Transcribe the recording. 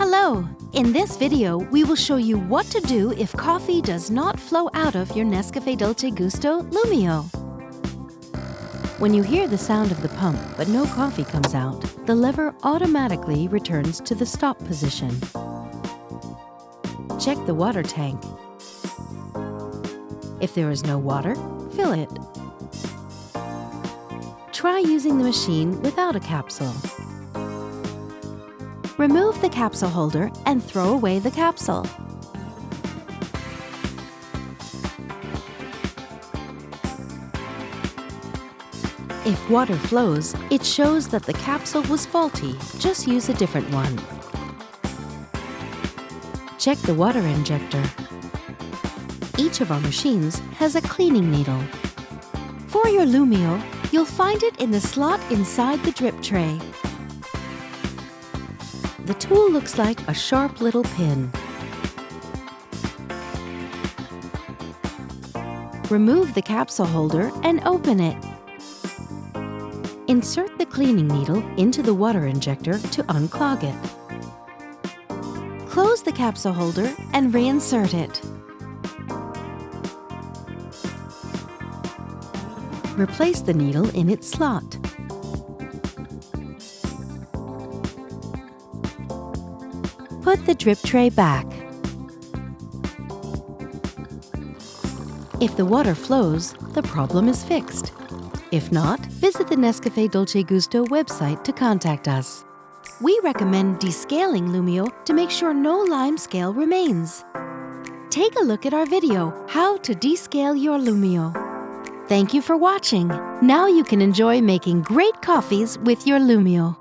Hello! In this video, we will show you what to do if coffee does not flow out of your Nescafé Dolce Gusto Lumio. When you hear the sound of the pump but no coffee comes out, the lever automatically returns to the stop position. Check the water tank. If there is no water, fill it. Try using the machine without a capsule. Remove the capsule holder and throw away the capsule. If water flows, it shows that the capsule was faulty. Just use a different one. Check the water injector. Each of our machines has a cleaning needle. For your Lumio, you'll find it in the slot inside the drip tray. The tool looks like a sharp little pin. Remove the capsule holder and open it. Insert the cleaning needle into the water injector to unclog it. Close the capsule holder and reinsert it. Replace the needle in its slot. Put the drip tray back. If the water flows, the problem is fixed. If not, visit the Nescafé Dolce Gusto website to contact us. We recommend descaling Lumio to make sure no lime scale remains. Take a look at our video, How to Descale Your Lumio. Thank you for watching. Now you can enjoy making great coffees with your Lumio.